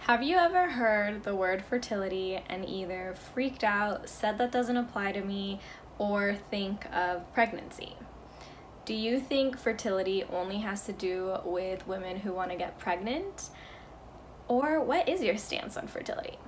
Have you ever heard the word fertility and either freaked out, said that doesn't apply to me, or think of pregnancy? Do you think fertility only has to do with women who want to get pregnant? Or what is your stance on fertility?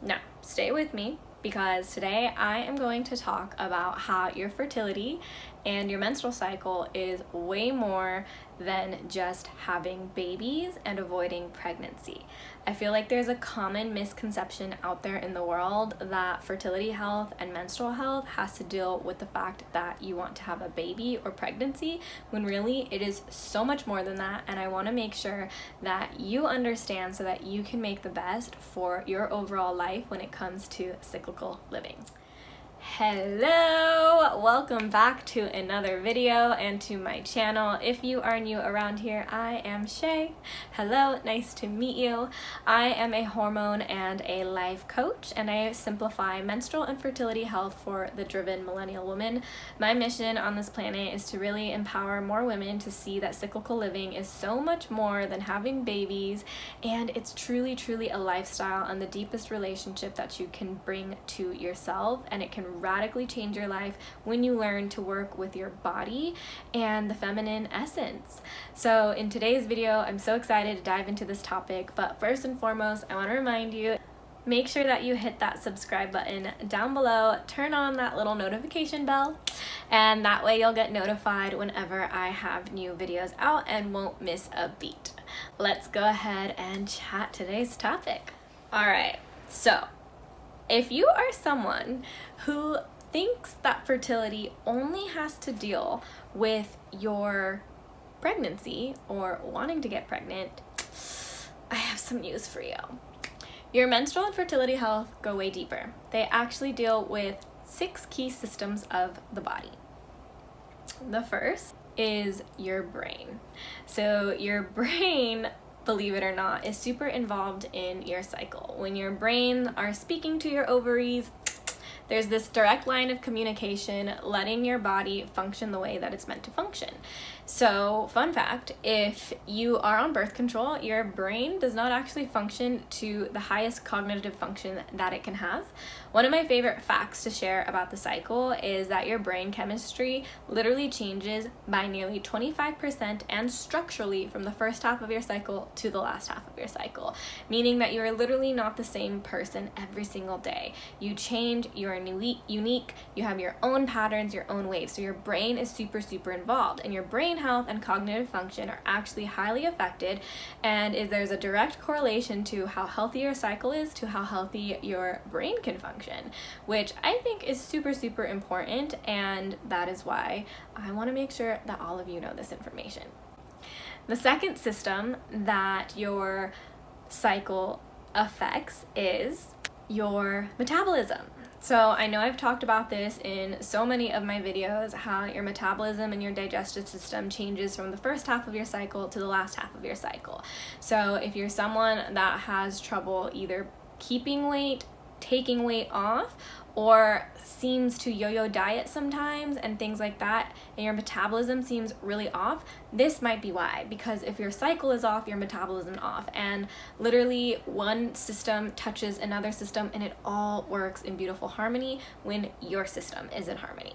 Now, stay with me because today I am going to talk about how your fertility and your menstrual cycle is way more than just having babies and avoiding pregnancy. I feel like there's a common misconception out there in the world that fertility health and menstrual health has to deal with the fact that you want to have a baby or pregnancy, when really it is so much more than that, and I want to make sure that you understand so that you can make the best for your overall life when it comes to cyclical living. Hello, welcome back to another video and to my channel. If you are new around here, I am Shay. Hello, nice to meet you. I am a hormone and a life coach, and I simplify menstrual and fertility health for the driven millennial woman. My mission on this planet is to really empower more women to see that cyclical living is so much more than having babies, and it's truly a lifestyle and the deepest relationship that you can bring to yourself, and it can radically change your life when you learn to work with your body and the feminine essence. So in today's video, I'm so excited to dive into this topic, but first and foremost, I want to remind you, make sure that you hit that subscribe button down below, turn on that little notification bell, and that way you'll get notified whenever I have new videos out and won't miss a beat. Let's go ahead and chat today's topic. All right, so if you are someone who thinks that fertility only has to deal with your pregnancy or wanting to get pregnant, I have some news for you. Your menstrual and fertility health go way deeper. They actually deal with 6 key systems of the body. The first is your brain. So your brain, believe it or not, is super involved in your cycle. When your brain are speaking to your ovaries, there's this direct line of communication letting your body function the way that it's meant to function. So, fun fact, if you are on birth control, your brain does not actually function to the highest cognitive function that it can have. One of my favorite facts to share about the cycle is that your brain chemistry literally changes by nearly 25% and structurally from the first half of your cycle to the last half of your cycle, meaning that you are literally not the same person every single day. You change, you are unique, you have your own patterns, your own waves, so your brain is super involved, and your brain health and cognitive function are actually highly affected, and there's a direct correlation to how healthy your cycle is to how healthy your brain can function, which I think is super important, and that is why I want to make sure that all of you know this information. The second system that your cycle affects is your metabolism. So I know I've talked about this in so many of my videos, how your metabolism and your digestive system changes from the first half of your cycle to the last half of your cycle. So if you're someone that has trouble either keeping weight, taking weight off, or seems to yo-yo diet sometimes and things like that, and your metabolism seems really off, this might be why. Because if your cycle is off, your metabolism is off, and literally one system touches another system, and it all works in beautiful harmony when your system is in harmony.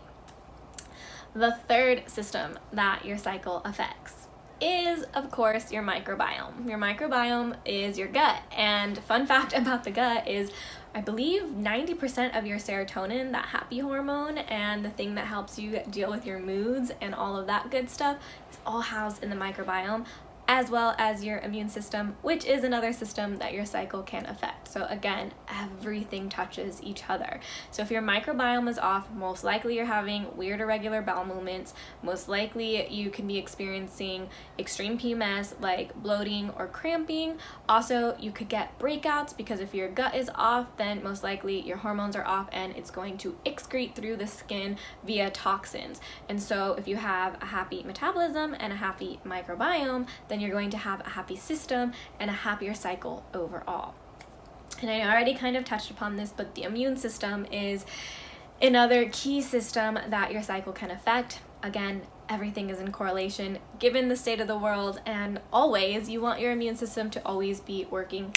The third system that your cycle affects is, of course, your microbiome. Your microbiome is your gut, and fun fact about the gut is I believe 90% of your serotonin, that happy hormone, and the thing that helps you deal with your moods and all of that good stuff, is all housed in the microbiome, as well as your immune system, which is another system that your cycle can affect. So again, everything touches each other. So if your microbiome is off, most likely you're having weird irregular bowel movements. Most likely you can be experiencing extreme PMS like bloating or cramping. Also, you could get breakouts because if your gut is off, then most likely your hormones are off and it's going to excrete through the skin via toxins. And so if you have a happy metabolism and a happy microbiome, then you're going to have a happy system and a happier cycle overall. And I already kind of touched upon this, but the immune system is another key system that your cycle can affect. Again, everything is in correlation given the state of the world, and always you want your immune system to always be working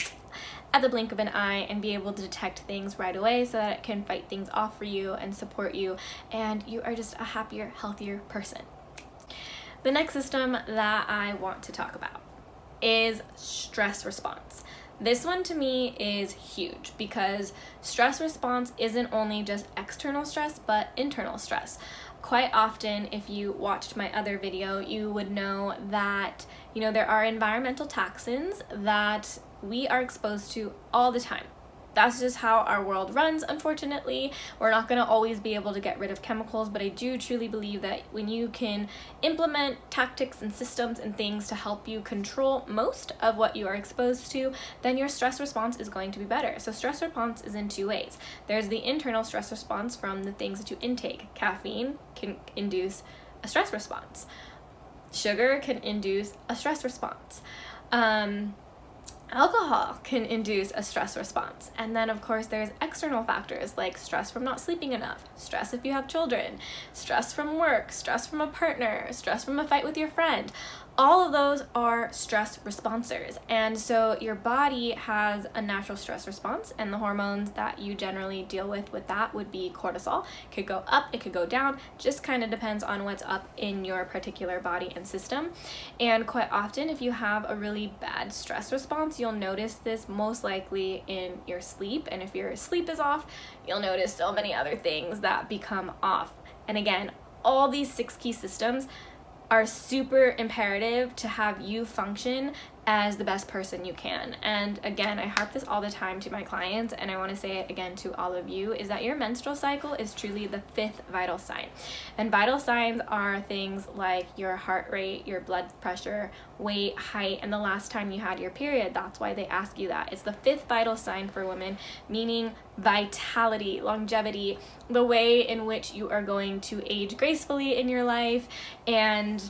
at the blink of an eye and be able to detect things right away so that it can fight things off for you and support you, and you are just a happier, healthier person. The next system that I want to talk about is stress response. This one to me is huge because stress response isn't only just external stress, but internal stress. Quite often, if you watched my other video, you would know that, there are environmental toxins that we are exposed to all the time. That's just how our world runs, unfortunately. We're not going to always be able to get rid of chemicals, but I do truly believe that when you can implement tactics and systems and things to help you control most of what you are exposed to, then your stress response is going to be better. So stress response is in two ways. There's the internal stress response from the things that you intake. Caffeine can induce a stress response. Sugar can induce a stress response. Alcohol can induce a stress response. And then of course there's external factors like stress from not sleeping enough, stress if you have children, stress from work, stress from a partner, stress from a fight with your friend. All of those are stress responsors. And so your body has a natural stress response, and the hormones that you generally deal with that would be cortisol. It could go up, it could go down, just kind of depends on what's up in your particular body and system. And quite often, if you have a really bad stress response, you'll notice this most likely in your sleep. And if your sleep is off, you'll notice so many other things that become off. And again, all these 6 key systems are super imperative to have you function as the best person you can. And again, I harp this all the time to my clients, and I want to say it again to all of you, is that your menstrual cycle is truly the 5th vital sign. And vital signs are things like your heart rate, your blood pressure, weight, height, and the last time you had your period. That's why they ask you that. It's the 5th vital sign for women, meaning vitality, longevity, the way in which you are going to age gracefully in your life, and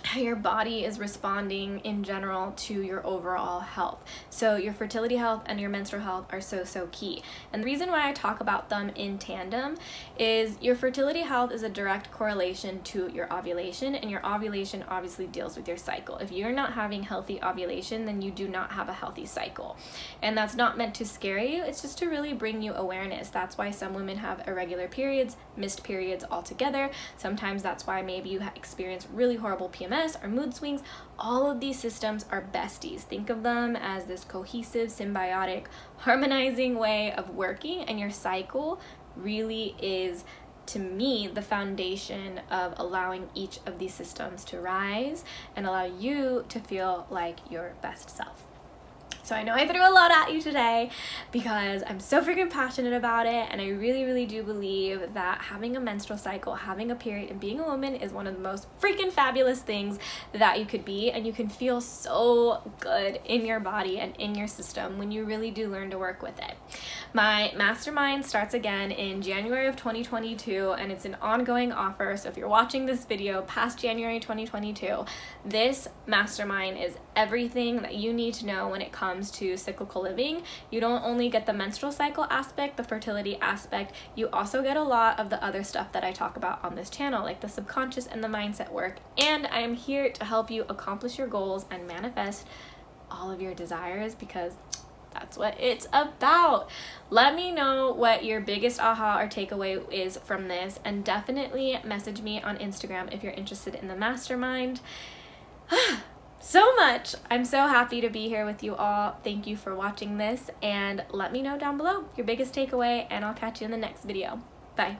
how your body is responding in general to your overall health. So your fertility health and your menstrual health are so key. And the reason why I talk about them in tandem is your fertility health is a direct correlation to your ovulation, and your ovulation obviously deals with your cycle. If you're not having healthy ovulation, then you do not have a healthy cycle. And that's not meant to scare you, it's just to really bring you awareness. That's why some women have irregular periods, missed periods altogether. Sometimes that's why maybe you experience really horrible PMS or mood swings. All of these systems are besties. Think of them as this cohesive, symbiotic, harmonizing way of working, and your cycle really is, to me, the foundation of allowing each of these systems to rise and allow you to feel like your best self. So I know I threw a lot at you today because I'm so freaking passionate about it, and I really do believe that having a menstrual cycle, having a period, and being a woman is one of the most freaking fabulous things that you could be, and you can feel so good in your body and in your system when you really do learn to work with it. My mastermind starts again in January of 2022, and it's an ongoing offer. So if you're watching this video past January 2022, this mastermind is everything that you need to know when it comes to cyclical living. You don't only get the menstrual cycle aspect, the fertility aspect, you also get a lot of the other stuff that I talk about on this channel, like the subconscious and the mindset work. And I am here to help you accomplish your goals and manifest all of your desires, because that's what it's about. Let me know what your biggest aha or takeaway is from this, and definitely message me on Instagram if you're interested in the mastermind. So much. I'm so happy to be here with you all. Thank you for watching this, and let me know down below your biggest takeaway, and I'll catch you in the next video. Bye.